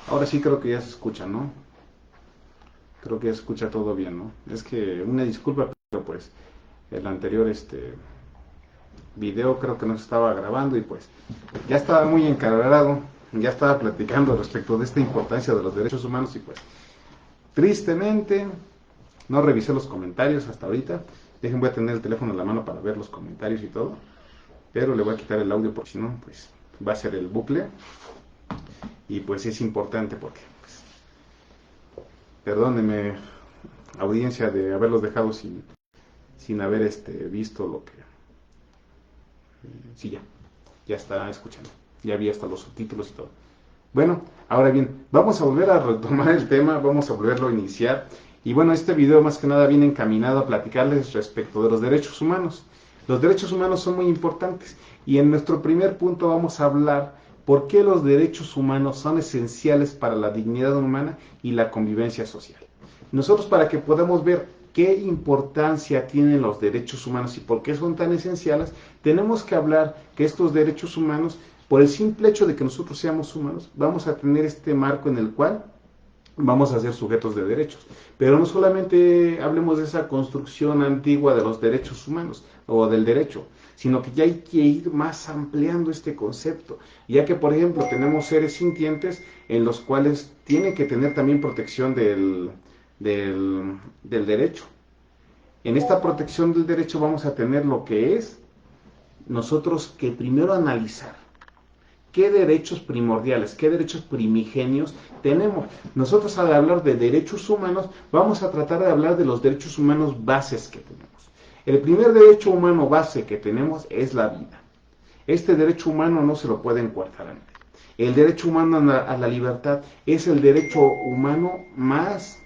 Ahora sí creo que ya se escucha, ¿no? Creo que ya se escucha todo bien, ¿no? Es que una disculpa, pero pues el anterior video creo que no se estaba grabando y pues ya estaba muy encarregado, ya estaba platicando respecto de esta importancia de los derechos humanos y pues tristemente no revisé los comentarios hasta ahorita. Dejen, voy a tener el teléfono en la mano para ver los comentarios y todo, pero le voy a quitar el audio porque si no pues va a ser el bucle y pues es importante porque pues, perdónenme audiencia de haberlos dejado sin haber visto lo que sí, ya está escuchando, ya vi hasta los subtítulos y todo. Bueno, ahora bien, vamos a volver a retomar el tema, vamos a volverlo a iniciar. Y bueno, este video más que nada viene encaminado a platicarles respecto de los derechos humanos. Los derechos humanos son muy importantes y en nuestro primer punto vamos a hablar por qué los derechos humanos son esenciales para la dignidad humana y la convivencia social. Nosotros para que podamos ver qué importancia tienen los derechos humanos y por qué son tan esenciales, tenemos que hablar que estos derechos humanos, por el simple hecho de que nosotros seamos humanos, vamos a tener este marco en el cual vamos a ser sujetos de derechos. Pero no solamente hablemos de esa construcción antigua de los derechos humanos o del derecho, sino que ya hay que ir más ampliando este concepto, ya que por ejemplo tenemos seres sintientes en los cuales tienen que tener también protección del derecho. En esta protección del derecho vamos a tener lo que es nosotros que primero analizar qué derechos primordiales, qué derechos primigenios tenemos. Nosotros al hablar de derechos humanos vamos a tratar de hablar de los derechos humanos bases que tenemos. El primer derecho humano base que tenemos es la vida. Este derecho humano no se lo pueden coartar a nadie. El derecho humano a la libertad es el derecho humano más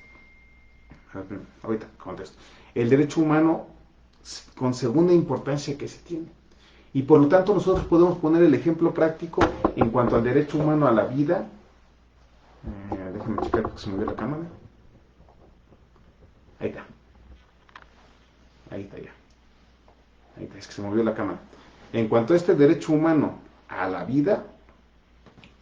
ahorita contesto, el derecho humano con segunda importancia que se tiene. Y por lo tanto nosotros podemos poner el ejemplo práctico en cuanto al derecho humano a la vida. Déjenme checar porque se movió la cámara. Ahí está. Ahí está ya. Ahí está, es que se movió la cámara. En cuanto a este derecho humano a la vida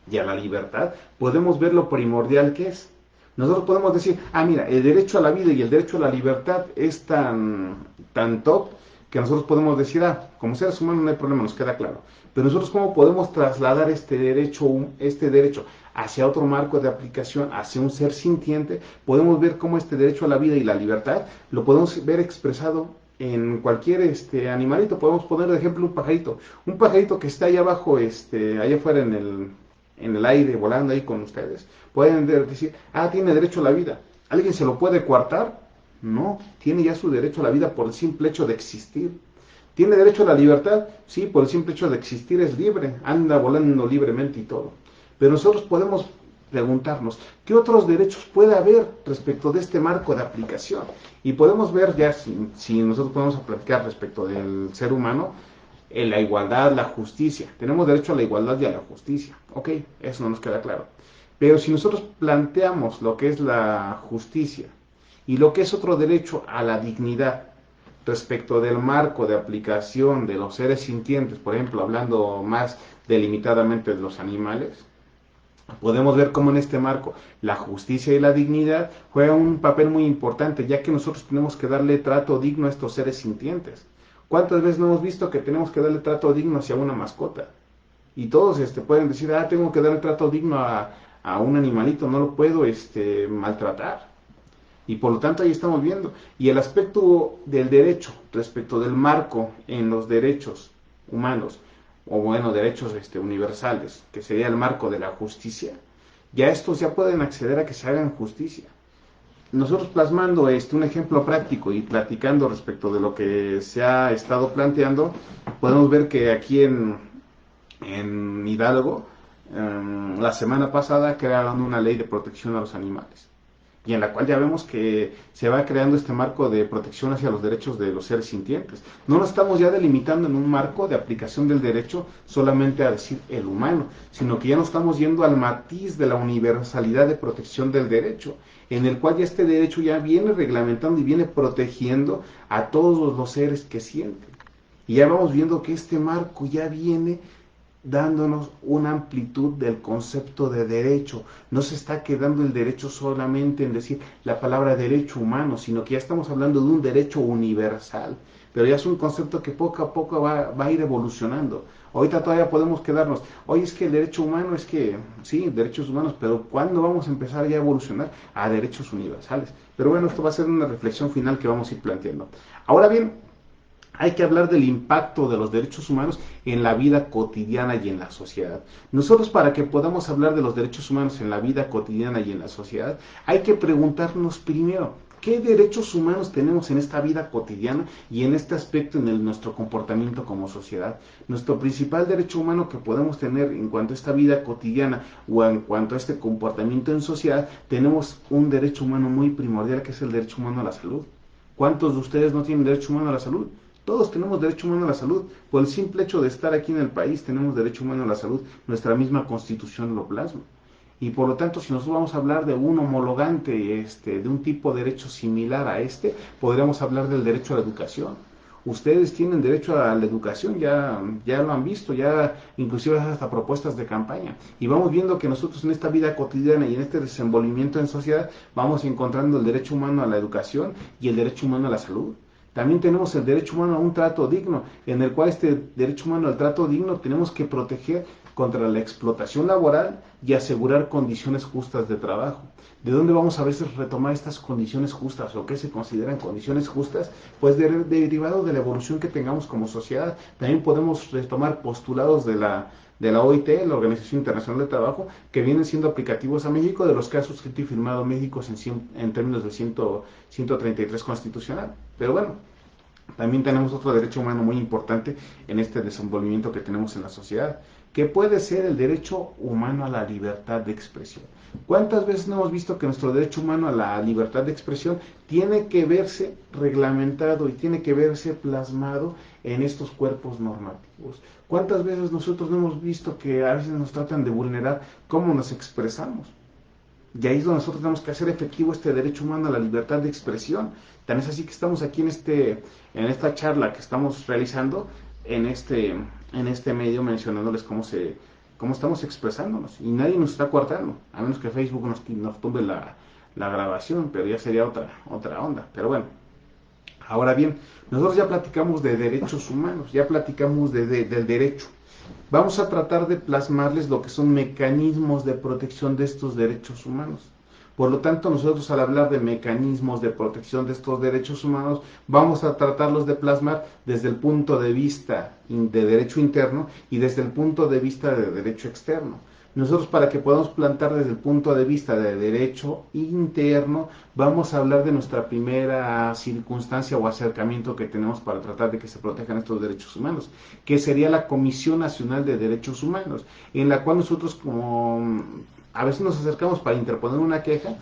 y a la libertad, podemos ver lo primordial que es. Nosotros podemos decir, mira, el derecho a la vida y el derecho a la libertad es tan top que nosotros podemos decir, como seres humanos no hay problema, nos queda claro. Pero nosotros cómo podemos trasladar este derecho hacia otro marco de aplicación, hacia un ser sintiente, podemos ver cómo este derecho a la vida y la libertad lo podemos ver expresado en cualquier animalito. Podemos poner de ejemplo un pajarito que está allá abajo, allá afuera en el aire, volando ahí con ustedes. Pueden decir, tiene derecho a la vida. ¿Alguien se lo puede coartar? No, tiene ya su derecho a la vida por el simple hecho de existir. ¿Tiene derecho a la libertad? Sí, por el simple hecho de existir es libre, anda volando libremente y todo. Pero nosotros podemos preguntarnos, ¿qué otros derechos puede haber respecto de este marco de aplicación? Y podemos ver ya, si nosotros podemos platicar respecto del ser humano, la igualdad, la justicia. Tenemos derecho a la igualdad y a la justicia. Ok, eso no nos queda claro. Pero si nosotros planteamos lo que es la justicia y lo que es otro derecho a la dignidad respecto del marco de aplicación de los seres sintientes, por ejemplo, hablando más delimitadamente de los animales, podemos ver cómo en este marco la justicia y la dignidad juegan un papel muy importante, ya que nosotros tenemos que darle trato digno a estos seres sintientes. ¿Cuántas veces no hemos visto que tenemos que darle trato digno hacia una mascota? Y todos pueden decir, tengo que darle trato digno a un animalito, no lo puedo maltratar. Y por lo tanto ahí estamos viendo. Y el aspecto del derecho respecto del marco en los derechos humanos, o bueno, derechos universales, que sería el marco de la justicia, ya estos ya pueden acceder a que se hagan justicia. Nosotros plasmando un ejemplo práctico y platicando respecto de lo que se ha estado planteando, podemos ver que aquí en Hidalgo, la semana pasada crearon una ley de protección a los animales. y en la cual ya vemos que se va creando este marco de protección hacia los derechos de los seres sintientes. No nos estamos ya delimitando en un marco de aplicación del derecho solamente a decir el humano, sino que ya nos estamos yendo al matiz de la universalidad de protección del derecho, en el cual ya este derecho ya viene reglamentando y viene protegiendo a todos los seres que sienten. Y ya vamos viendo que este marco ya viene dándonos una amplitud del concepto de derecho. No se está quedando el derecho solamente en decir la palabra derecho humano, sino que ya estamos hablando de un derecho universal. Pero ya es un concepto que poco a poco va a ir evolucionando. Ahorita todavía podemos quedarnos, oye, es que el derecho humano es que, sí, derechos humanos, pero ¿cuándo vamos a empezar ya a evolucionar a derechos universales? Pero bueno, esto va a ser una reflexión final que vamos a ir planteando. Ahora bien, hay que hablar del impacto de los derechos humanos en la vida cotidiana y en la sociedad. Nosotros, para que podamos hablar de los derechos humanos en la vida cotidiana y en la sociedad, hay que preguntarnos primero, ¿qué derechos humanos tenemos en esta vida cotidiana y en este aspecto en nuestro comportamiento como sociedad? Nuestro principal derecho humano que podemos tener en cuanto a esta vida cotidiana o en cuanto a este comportamiento en sociedad, tenemos un derecho humano muy primordial, que es el derecho humano a la salud. ¿Cuántos de ustedes no tienen derecho humano a la salud? Todos tenemos derecho humano a la salud. Por el simple hecho de estar aquí en el país tenemos derecho humano a la salud. Nuestra misma constitución lo plasma. Y por lo tanto, si nosotros vamos a hablar de un homologante, de un tipo de derecho similar a podríamos hablar del derecho a la educación. Ustedes tienen derecho a la educación, ya lo han visto, ya inclusive hasta propuestas de campaña. Y vamos viendo que nosotros en esta vida cotidiana y en este desenvolvimiento en sociedad vamos encontrando el derecho humano a la educación y el derecho humano a la salud. También tenemos el derecho humano a un trato digno, en el cual este derecho humano al trato digno tenemos que proteger contra la explotación laboral y asegurar condiciones justas de trabajo. ¿De dónde vamos a veces retomar estas condiciones justas o qué se consideran condiciones justas? Pues derivado de la evolución que tengamos como sociedad. También podemos retomar postulados de la OIT, la Organización Internacional del Trabajo, que vienen siendo aplicativos a México, de los que ha suscrito y firmado México en términos de 133 constitucional. Pero bueno, también tenemos otro derecho humano muy importante en este desenvolvimiento que tenemos en la sociedad, que puede ser el derecho humano a la libertad de expresión. ¿Cuántas veces no hemos visto que nuestro derecho humano a la libertad de expresión tiene que verse reglamentado y tiene que verse plasmado en estos cuerpos normativos? ¿Cuántas veces nosotros no hemos visto que a veces nos tratan de vulnerar cómo nos expresamos? Y ahí es donde nosotros tenemos que hacer efectivo este derecho humano a la libertad de expresión. Tan es así que estamos aquí en esta charla que estamos realizando en este medio, mencionándoles cómo estamos expresándonos. Y nadie nos está coartando, a menos que Facebook nos tumbe la grabación, pero ya sería otra onda. Pero bueno, ahora bien, nosotros ya platicamos de derechos humanos, ya platicamos del derecho. Vamos a tratar de plasmarles lo que son mecanismos de protección de estos derechos humanos. Por lo tanto, nosotros al hablar de mecanismos de protección de estos derechos humanos, vamos a tratarlos de plasmar desde el punto de vista de derecho interno y desde el punto de vista de derecho externo. Nosotros, para que podamos plantar desde el punto de vista de derecho interno, vamos a hablar de nuestra primera circunstancia o acercamiento que tenemos para tratar de que se protejan estos derechos humanos, que sería la Comisión Nacional de Derechos Humanos, en la cual nosotros, como a veces nos acercamos para interponer una queja,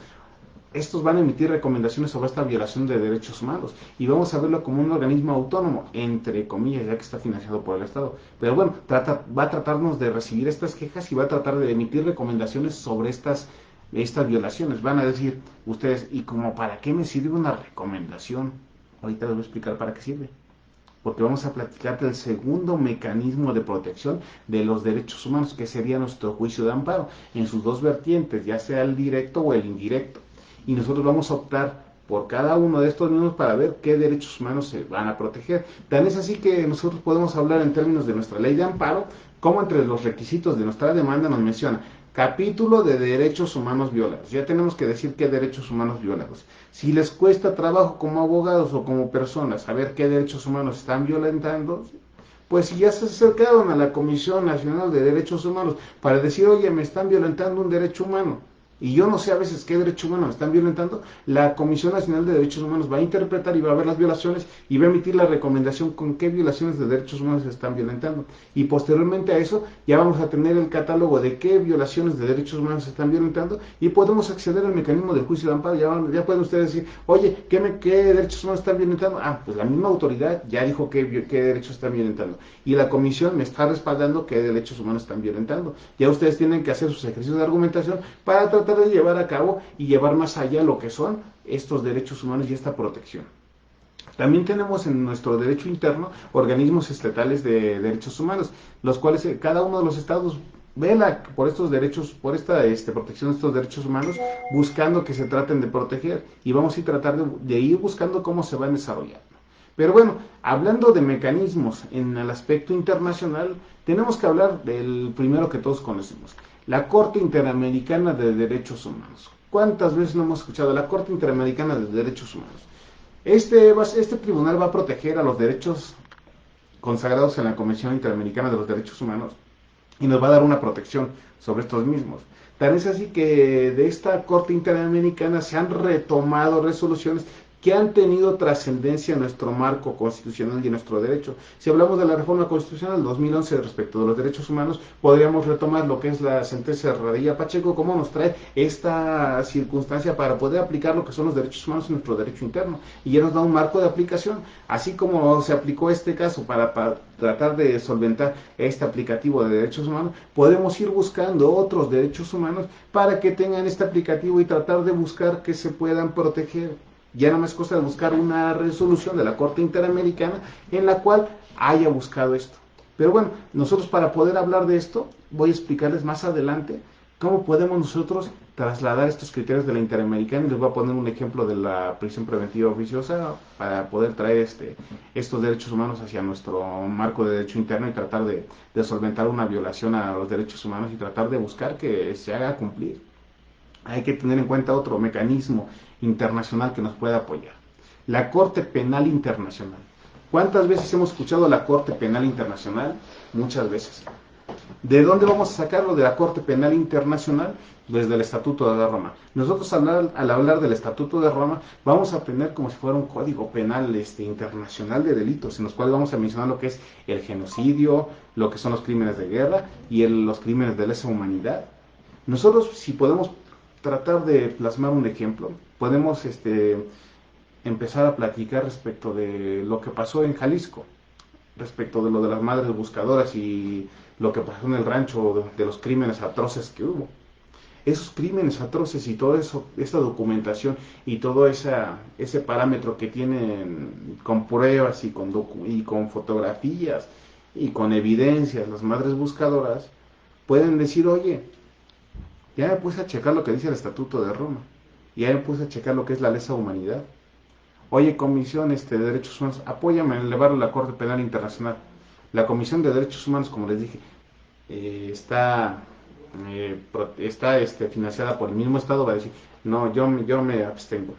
estos van a emitir recomendaciones sobre esta violación de derechos humanos y vamos a verlo como un organismo autónomo, entre comillas, ya que está financiado por el Estado. Pero bueno, va a tratarnos de recibir estas quejas y va a tratar de emitir recomendaciones sobre estas violaciones. Van a decir ustedes, ¿y como para qué me sirve una recomendación? Ahorita les voy a explicar para qué sirve. Porque vamos a platicar del segundo mecanismo de protección de los derechos humanos, que sería nuestro juicio de amparo, en sus dos vertientes, ya sea el directo o el indirecto. Y nosotros vamos a optar por cada uno de estos mismos para ver qué derechos humanos se van a proteger. Tan es así que nosotros podemos hablar en términos de nuestra ley de amparo, como entre los requisitos de nuestra demanda nos menciona capítulo de derechos humanos violados. Ya tenemos que decir qué derechos humanos violados. Si les cuesta trabajo como abogados o como personas saber qué derechos humanos están violentando, pues si ya se acercaron a la Comisión Nacional de Derechos Humanos para decir, oye, me están violentando un derecho humano, y yo no sé a veces qué derechos humanos están violentando, la Comisión Nacional de Derechos Humanos va a interpretar y va a ver las violaciones y va a emitir la recomendación con qué violaciones de derechos humanos se están violentando. Y posteriormente a eso ya vamos a tener el catálogo de qué violaciones de derechos humanos se están violentando y podemos acceder al mecanismo del juicio de amparo. Ya pueden ustedes decir, oye, ¿qué derechos humanos están violentando? Ah, pues la misma autoridad ya dijo qué derechos están violentando. Y la comisión me está respaldando qué derechos humanos están violentando. Ya ustedes tienen que hacer sus ejercicios de argumentación para tratar de llevar a cabo y llevar más allá lo que son estos derechos humanos y esta protección. También tenemos en nuestro derecho interno organismos estatales de derechos humanos, los cuales cada uno de los estados vela por estos derechos, por esta protección de estos derechos humanos, buscando que se traten de proteger y vamos a ir tratar de ir buscando cómo se van desarrollando. Pero bueno, hablando de mecanismos en el aspecto internacional, tenemos que hablar del primero que todos conocemos, la Corte Interamericana de Derechos Humanos. ¿Cuántas veces no hemos escuchado la Corte Interamericana de Derechos Humanos? Este tribunal va a proteger a los derechos consagrados en la Convención Interamericana de los Derechos Humanos y nos va a dar una protección sobre estos mismos. Tan es así que de esta Corte Interamericana se han retomado resoluciones que han tenido trascendencia en nuestro marco constitucional y en nuestro derecho. Si hablamos de la reforma constitucional del 2011 respecto de los derechos humanos, podríamos retomar lo que es la sentencia de Radilla Pacheco, cómo nos trae esta circunstancia para poder aplicar lo que son los derechos humanos en nuestro derecho interno. Y ya nos da un marco de aplicación, así como se aplicó este caso para tratar de solventar este aplicativo de derechos humanos, podemos ir buscando otros derechos humanos para que tengan este aplicativo y tratar de buscar que se puedan proteger. Ya no más cosa de buscar una resolución de la Corte Interamericana en la cual haya buscado esto. Pero bueno, nosotros para poder hablar de esto, voy a explicarles más adelante cómo podemos nosotros trasladar estos criterios de la Interamericana y les voy a poner un ejemplo de la prisión preventiva oficiosa para poder traer estos derechos humanos hacia nuestro marco de derecho interno y tratar de solventar una violación a los derechos humanos y tratar de buscar que se haga cumplir. Hay que tener en cuenta otro mecanismo internacional que nos pueda apoyar. La Corte Penal Internacional. ¿Cuántas veces hemos escuchado la Corte Penal Internacional? Muchas veces. ¿De dónde vamos a sacarlo de la Corte Penal Internacional? Desde el Estatuto de Roma. Nosotros al hablar del Estatuto de Roma vamos a tener como si fuera un código penal internacional de delitos, en los cuales vamos a mencionar lo que es el genocidio, lo que son los crímenes de guerra y los crímenes de lesa humanidad. Nosotros, si podemos tratar de plasmar un ejemplo, podemos empezar a platicar respecto de lo que pasó en Jalisco, respecto de lo de las madres buscadoras y lo que pasó en el rancho, de los crímenes atroces que hubo. Esos crímenes atroces y toda esa documentación y todo ese parámetro que tienen con pruebas y con fotografías y con evidencias las madres buscadoras, pueden decir, oye, ya me puse a checar lo que dice el Estatuto de Roma. Ya me puse a checar lo que es la lesa humanidad. Oye, Comisión de Derechos Humanos, apóyame en elevarlo a la Corte Penal Internacional. La Comisión de Derechos Humanos, como les dije, está financiada por el mismo Estado. Va a decir, no, yo me abstengo.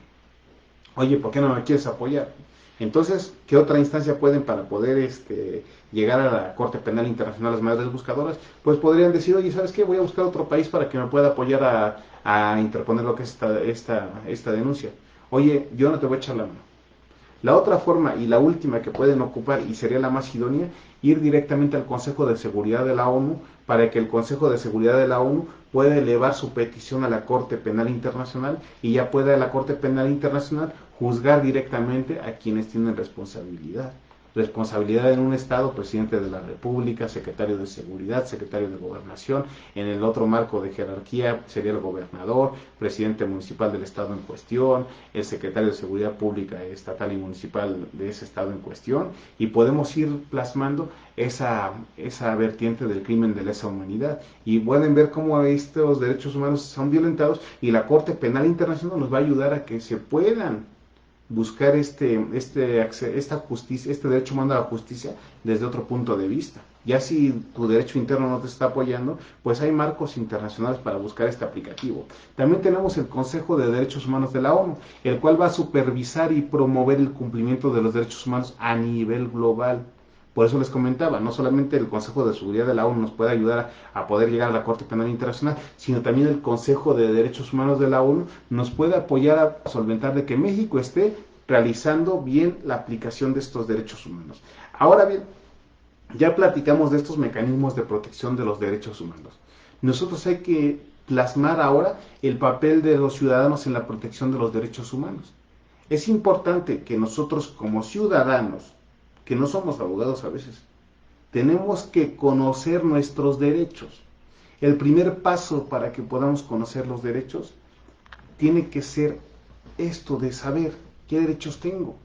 Oye, ¿por qué no me quieres apoyar? Entonces, ¿qué otra instancia pueden para poder llegar a la Corte Penal Internacional las madres buscadoras? Pues podrían decir, oye, ¿sabes qué? Voy a buscar otro país para que me pueda apoyar a interponer lo que es esta denuncia. Oye, yo no te voy a echar la mano. La otra forma y la última que pueden ocupar, y sería la más idónea, ir directamente al Consejo de Seguridad de la ONU para que el Consejo de Seguridad de la ONU pueda elevar su petición a la Corte Penal Internacional y ya pueda la Corte Penal Internacional juzgar directamente a quienes tienen responsabilidad. Responsabilidad en un Estado, presidente de la República, secretario de Seguridad, secretario de Gobernación. En el otro marco de jerarquía sería el gobernador, presidente municipal del Estado en cuestión, el secretario de Seguridad Pública estatal y municipal de ese Estado en cuestión. Y podemos ir plasmando esa vertiente del crimen de lesa humanidad. Y pueden ver cómo estos derechos humanos son violentados y la Corte Penal Internacional nos va a ayudar a que se puedan buscar esta justicia, este derecho humano a la justicia desde otro punto de vista. Ya si tu derecho interno no te está apoyando, pues hay marcos internacionales para buscar este aplicativo. También tenemos el Consejo de Derechos Humanos de la ONU, el cual va a supervisar y promover el cumplimiento de los derechos humanos a nivel global. Por eso les comentaba, no solamente el Consejo de Seguridad de la ONU nos puede ayudar a poder llegar a la Corte Penal Internacional, sino también el Consejo de Derechos Humanos de la ONU nos puede apoyar a solventar de que México esté realizando bien la aplicación de estos derechos humanos. Ahora bien, ya platicamos de estos mecanismos de protección de los derechos humanos. Nosotros hay que plasmar ahora el papel de los ciudadanos en la protección de los derechos humanos. Es importante que nosotros como ciudadanos, que no somos abogados a veces, tenemos que conocer nuestros derechos. El primer paso para que podamos conocer los derechos tiene que ser esto de saber qué derechos tengo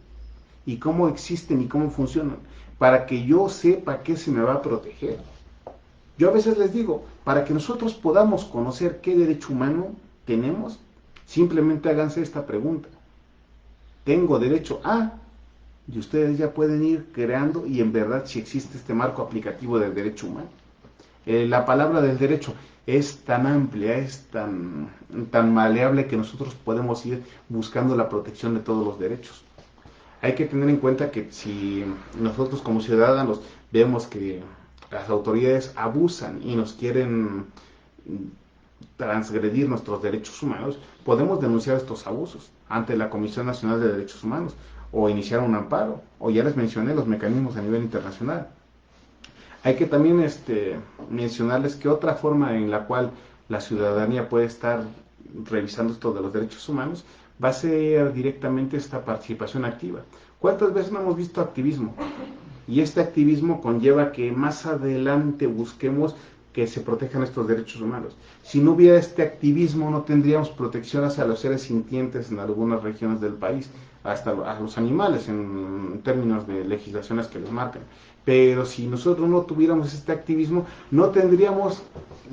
y cómo existen y cómo funcionan, para que yo sepa qué se me va a proteger. Yo a veces les digo, para que nosotros podamos conocer qué derecho humano tenemos, simplemente háganse esta pregunta. ¿Tengo derecho a? Y ustedes ya pueden ir creando y en verdad si existe este marco aplicativo del derecho humano. La palabra del derecho es tan amplia, es tan maleable que nosotros podemos ir buscando la protección de todos los derechos. Hay que tener en cuenta que si nosotros como ciudadanos vemos que las autoridades abusan y nos quieren transgredir nuestros derechos humanos, podemos denunciar estos abusos ante la Comisión Nacional de Derechos Humanos o iniciar un amparo, o ya les mencioné los mecanismos a nivel internacional. Hay que también mencionarles que otra forma en la cual la ciudadanía puede estar revisando esto de los derechos humanos va a ser directamente esta participación activa. ¿Cuántas veces no hemos visto activismo? Y este activismo conlleva que más adelante busquemos que se protejan estos derechos humanos. Si no hubiera este activismo, no tendríamos protección hacia los seres sintientes en algunas regiones del país, hasta a los animales en términos de legislaciones que les marcan. Pero si nosotros no tuviéramos este activismo, no tendríamos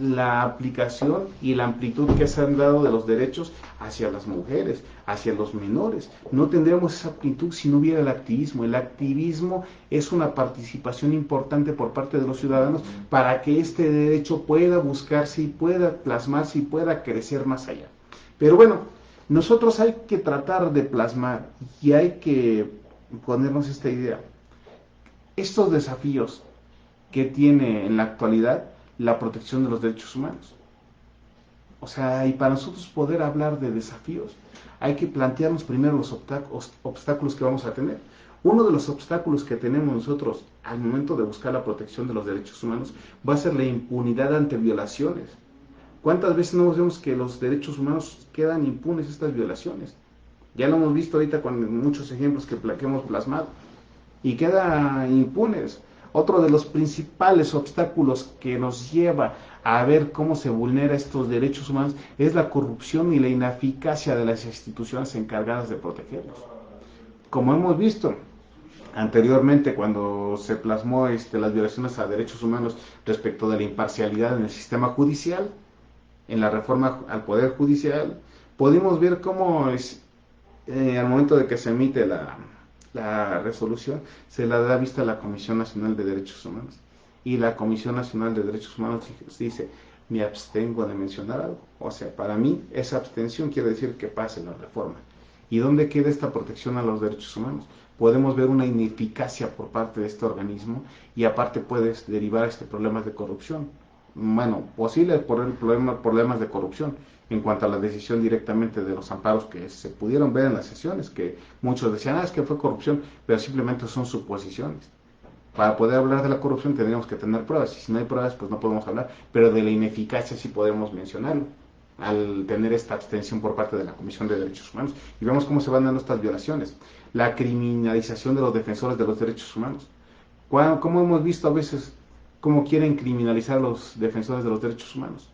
la aplicación y la amplitud que se han dado de los derechos hacia las mujeres, hacia los menores. No tendríamos esa amplitud si no hubiera el activismo. El activismo es una participación importante por parte de los ciudadanos para que este derecho pueda buscarse y pueda plasmarse y pueda crecer más allá. Pero bueno, nosotros hay que tratar de plasmar y hay que ponernos esta idea. Estos desafíos que tiene en la actualidad la protección de los derechos humanos. O sea, y para nosotros poder hablar de desafíos, hay que plantearnos primero los obstáculos que vamos a tener. Uno de los obstáculos que tenemos nosotros al momento de buscar la protección de los derechos humanos va a ser la impunidad ante violaciones. ¿Cuántas veces no vemos que los derechos humanos quedan impunes estas violaciones? Ya lo hemos visto ahorita con muchos ejemplos que hemos plasmado. Y queda impunes. Otro de los principales obstáculos que nos lleva a ver cómo se vulnera estos derechos humanos es la corrupción y la ineficacia de las instituciones encargadas de protegerlos. Como hemos visto anteriormente cuando se plasmó las violaciones a derechos humanos respecto de la imparcialidad en el sistema judicial, en la reforma al Poder Judicial, pudimos ver cómo al momento de que se emite la resolución, se la da vista a la Comisión Nacional de Derechos Humanos. Y la Comisión Nacional de Derechos Humanos dice, me abstengo de mencionar algo. O sea, para mí, esa abstención quiere decir que pase la reforma. ¿Y dónde queda esta protección a los derechos humanos? Podemos ver una ineficacia por parte de este organismo y aparte puedes derivar problemas de corrupción. Bueno, posibles problemas de corrupción en cuanto a la decisión directamente de los amparos que se pudieron ver en las sesiones, que muchos decían, es que fue corrupción, pero simplemente son suposiciones. Para poder hablar de la corrupción tendríamos que tener pruebas, y si no hay pruebas, pues no podemos hablar, pero de la ineficacia sí podemos mencionarlo, al tener esta abstención por parte de la Comisión de Derechos Humanos. Y vemos cómo se van dando estas violaciones. La criminalización de los defensores de los derechos humanos. ¿Cómo hemos visto a veces cómo quieren criminalizar a los defensores de los derechos humanos?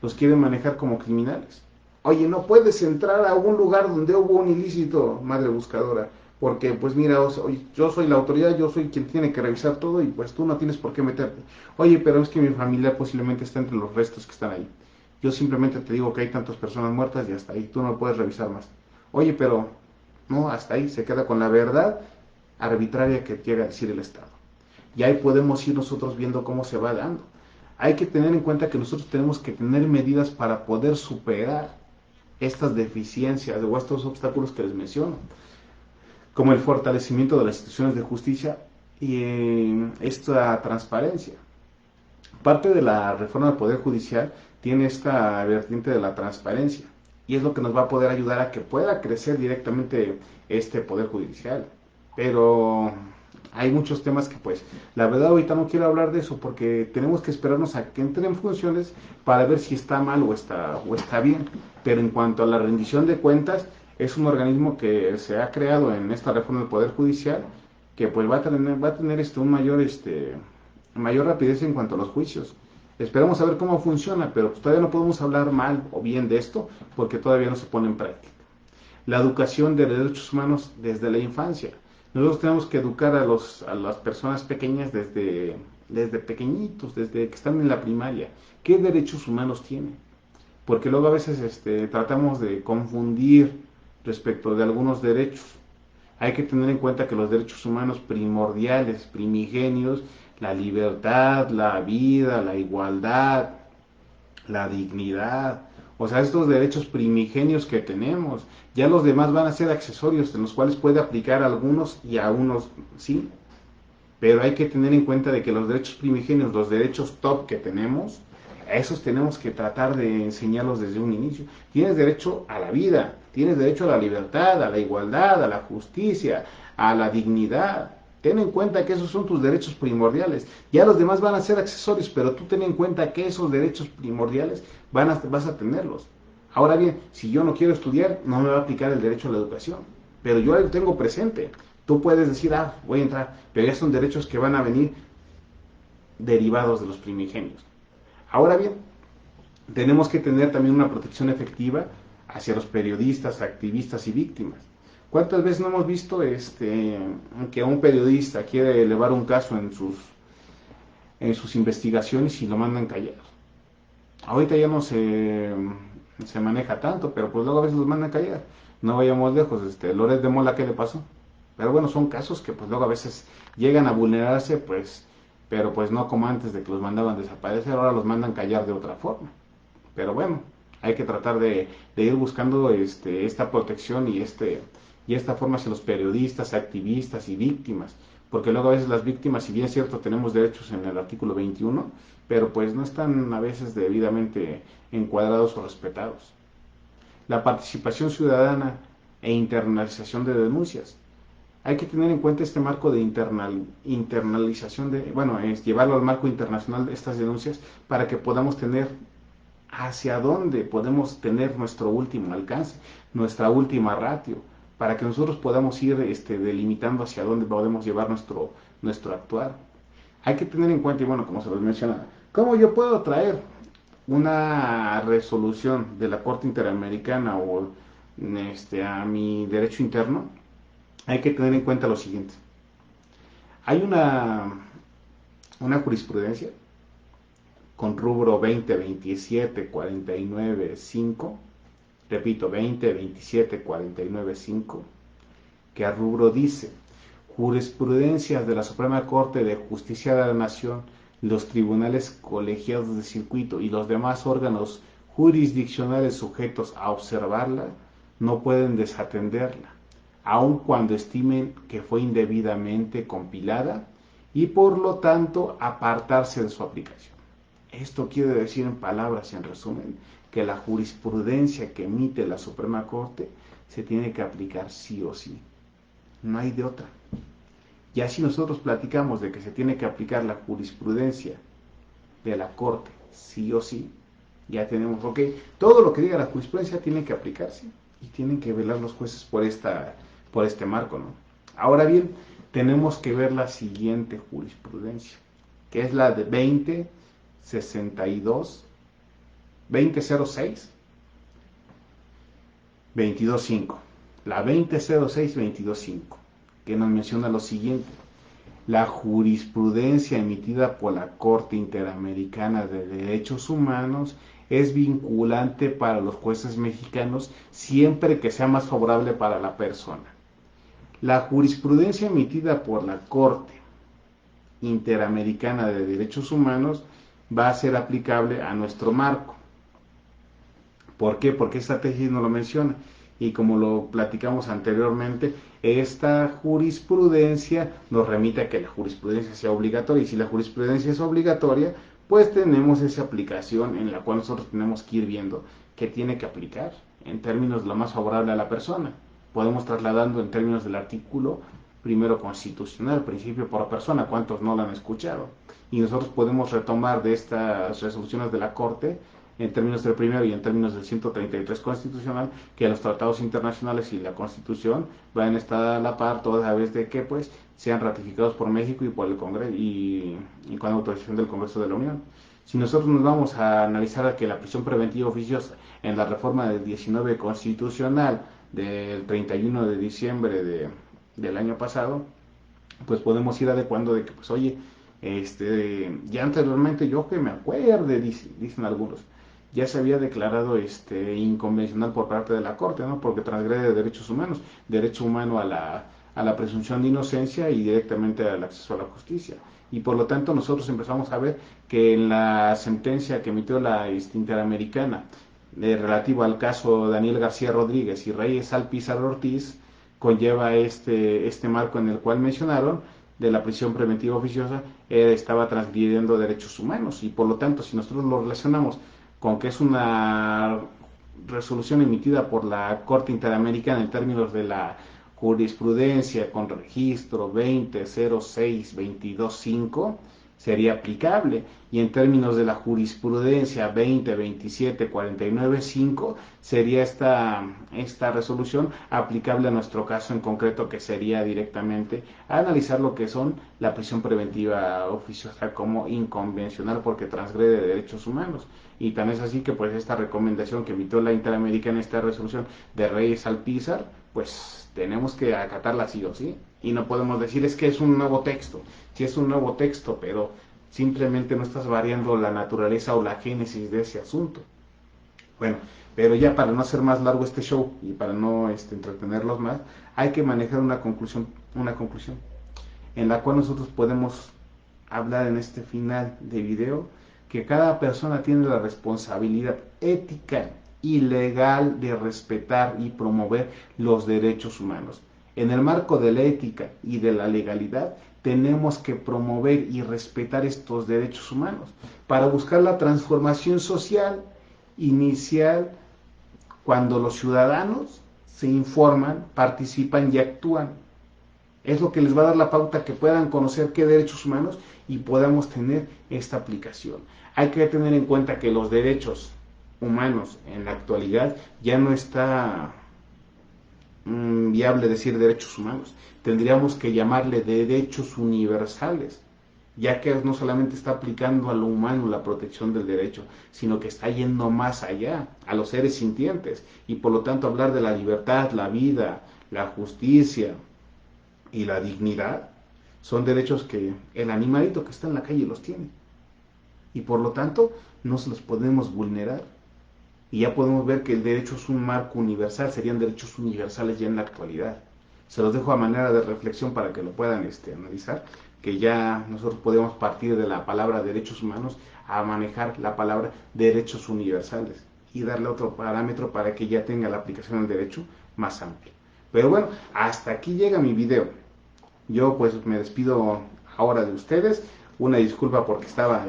Los quieren manejar como criminales. Oye, no puedes entrar a un lugar donde hubo un ilícito, madre buscadora, porque pues mira, yo soy la autoridad, yo soy quien tiene que revisar todo y pues tú no tienes por qué meterte. Oye, pero es que mi familia posiblemente está entre los restos que están ahí. Yo simplemente te digo que hay tantas personas muertas y hasta ahí, tú no puedes revisar más. Oye, pero no, hasta ahí se queda con la verdad arbitraria que llega a decir el Estado. Y ahí podemos ir nosotros viendo cómo se va dando. Hay que tener en cuenta que nosotros tenemos que tener medidas para poder superar estas deficiencias o estos obstáculos que les menciono, como el fortalecimiento de las instituciones de justicia esta transparencia. Parte de la reforma del Poder Judicial tiene esta vertiente de la transparencia y es lo que nos va a poder ayudar a que pueda crecer directamente este Poder Judicial. Pero hay muchos temas que pues la verdad ahorita no quiero hablar de eso porque tenemos que esperarnos a que entren en funciones para ver si está mal o está bien. Pero en cuanto a la rendición de cuentas, es un organismo que se ha creado en esta reforma del Poder Judicial que pues va a tener un mayor rapidez en cuanto a los juicios. Esperamos a ver cómo funciona, pero pues todavía no podemos hablar mal o bien de esto porque todavía no se pone en práctica. La educación de derechos humanos desde la infancia. Nosotros tenemos que educar a las personas pequeñas desde pequeñitos, desde que están en la primaria. ¿Qué derechos humanos tienen? Porque luego a veces tratamos de confundir respecto de algunos derechos. Hay que tener en cuenta que los derechos humanos primordiales, primigenios, la libertad, la vida, la igualdad, la dignidad, o sea, estos derechos primigenios que tenemos, ya los demás van a ser accesorios en los cuales puede aplicar a algunos y a unos sí, pero hay que tener en cuenta de que los derechos primigenios, los derechos top que tenemos, a esos tenemos que tratar de enseñarlos desde un inicio. Tienes derecho a la vida, tienes derecho a la libertad, a la igualdad, a la justicia, a la dignidad. Ten en cuenta que esos son tus derechos primordiales. Ya los demás van a ser accesorios, pero tú ten en cuenta que esos derechos primordiales vas a tenerlos. Ahora bien, si yo no quiero estudiar, no me va a aplicar el derecho a la educación, pero yo lo tengo presente. Tú puedes decir, voy a entrar, pero ya son derechos que van a venir derivados de los primigenios. Ahora bien, tenemos que tener también una protección efectiva hacia los periodistas, activistas y víctimas. ¿Cuántas veces no hemos visto que un periodista quiere elevar un caso en sus investigaciones y lo mandan callar? Ahorita ya no se maneja tanto, pero pues luego a veces los mandan callar. No vayamos lejos, Loret de Mola, ¿qué le pasó? Pero bueno, son casos que pues luego a veces llegan a vulnerarse, pues, pero pues no como antes de que los mandaban desaparecer, ahora los mandan callar de otra forma. Pero bueno, hay que tratar de ir buscando esta protección y esta forma hacia los periodistas, activistas y víctimas, porque luego a veces las víctimas, si bien es cierto tenemos derechos en el artículo 21, pero pues no están a veces debidamente encuadrados o respetados. La participación ciudadana e internalización de denuncias. Hay que tener en cuenta este marco de internalización es llevarlo al marco internacional de estas denuncias para que podamos tener hacia dónde podemos tener nuestro último alcance, nuestra última ratio, para que nosotros podamos ir delimitando hacia dónde podemos llevar nuestro actuar. Hay que tener en cuenta, y bueno, como se los menciona, ¿cómo yo puedo traer una resolución de la Corte Interamericana o a mi derecho interno? Hay que tener en cuenta lo siguiente. Hay una jurisprudencia con rubro 20, 27, 49, 5, repito, 20, 27, 49, 5, que al rubro dice, jurisprudencias de la Suprema Corte de Justicia de la Nación, los tribunales colegiados de circuito y los demás órganos jurisdiccionales sujetos a observarla, no pueden desatenderla, aun cuando estimen que fue indebidamente compilada y por lo tanto apartarse de su aplicación. Esto quiere decir en palabras, en resumen, que la jurisprudencia que emite la Suprema Corte se tiene que aplicar sí o sí. No hay de otra. Ya si nosotros platicamos de que se tiene que aplicar la jurisprudencia de la Corte sí o sí, ya tenemos, todo lo que diga la jurisprudencia tiene que aplicarse y tienen que velar los jueces por este marco, ¿no? Ahora bien, tenemos que ver la siguiente jurisprudencia, que es la de 2062, 2006, 22.5. La 2006, 22.5, que nos menciona lo siguiente. La jurisprudencia emitida por la Corte Interamericana de Derechos Humanos es vinculante para los jueces mexicanos siempre que sea más favorable para la persona. La jurisprudencia emitida por la Corte Interamericana de Derechos Humanos va a ser aplicable a nuestro marco. ¿Por qué? Porque esta tesis no lo menciona. y como lo platicamos anteriormente, esta jurisprudencia nos remite a que la jurisprudencia sea obligatoria, y si la jurisprudencia es obligatoria, pues tenemos esa aplicación en la cual nosotros tenemos que ir viendo qué tiene que aplicar en términos lo más favorable a la persona. Podemos trasladando en términos del artículo primero constitucional, principio por persona, ¿cuántos no lo han escuchado? Y nosotros podemos retomar de estas resoluciones de la Corte en términos del primero y en términos del 133 constitucional, que los tratados internacionales y la Constitución van a estar a la par toda vez de que pues sean ratificados por México y por el Congreso y con autorización del Congreso de la Unión. Si nosotros nos vamos a analizar que la prisión preventiva oficiosa en la reforma del 19 constitucional del 31 de diciembre del año pasado, pues podemos ir adecuando de que, pues oye, ya anteriormente, yo que me acuerde, dicen algunos, ya se había declarado inconvencional por parte de la Corte, ¿no? Porque transgrede derechos humanos, derecho humano a la presunción de inocencia y directamente al acceso a la justicia. Y por lo tanto nosotros empezamos a ver que en la sentencia que emitió la Interamericana relativo al caso Daniel García Rodríguez y Reyes Alpizar Ortiz, conlleva este marco en el cual mencionaron de la prisión preventiva oficiosa, estaba transgrediendo derechos humanos, y por lo tanto si nosotros lo relacionamos con que es una resolución emitida por la Corte Interamericana en términos de la jurisprudencia con registro 20.06.22.5, sería aplicable, y en términos de la jurisprudencia 20.27.49.5 sería esta resolución aplicable a nuestro caso en concreto, que sería directamente a analizar lo que son la prisión preventiva oficiosa como inconvencional porque transgrede derechos humanos. Y tan es así que pues esta recomendación que emitió la Interamericana, esta resolución de Reyes Alpizar, pues tenemos que acatarla sí o sí, y no podemos decir es que es un nuevo texto. Si es un nuevo texto, pero simplemente no estás variando la naturaleza o la génesis de ese asunto. Bueno, pero ya para no hacer más largo este show y para no entretenerlos más, hay que manejar una conclusión en la cual nosotros podemos hablar en este final de video que cada persona tiene la responsabilidad ética y legal de respetar y promover los derechos humanos. En el marco de la ética y de la legalidad, tenemos que promover y respetar estos derechos humanos para buscar la transformación social inicial cuando los ciudadanos se informan, participan y actúan. Es lo que les va a dar la pauta que puedan conocer qué derechos humanos y podamos tener esta aplicación. Hay que tener en cuenta que los derechos humanos en la actualidad ya no está viable decir derechos humanos. Tendríamos que llamarle derechos universales, ya que no solamente está aplicando a lo humano la protección del derecho, sino que está yendo más allá, a los seres sintientes, y por lo tanto hablar de la libertad, la vida, la justicia y la dignidad son derechos que el animalito que está en la calle los tiene, y por lo tanto no se los podemos vulnerar. Y ya podemos ver que el derecho es un marco universal, serían derechos universales ya en la actualidad. Se los dejo a manera de reflexión para que lo puedan analizar, que ya nosotros podemos partir de la palabra derechos humanos a manejar la palabra derechos universales y darle otro parámetro para que ya tenga la aplicación del derecho más amplio. Pero bueno, hasta aquí llega mi video. Yo pues me despido ahora de ustedes. Una disculpa porque estaba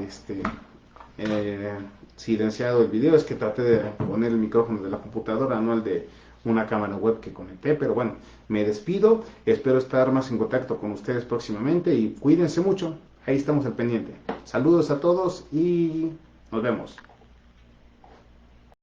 silenciado el video, es que traté de poner el micrófono de la computadora, no el de una cámara web que conecté, pero bueno, me despido, espero estar más en contacto con ustedes próximamente y cuídense mucho, ahí estamos al pendiente. Saludos a todos y nos vemos.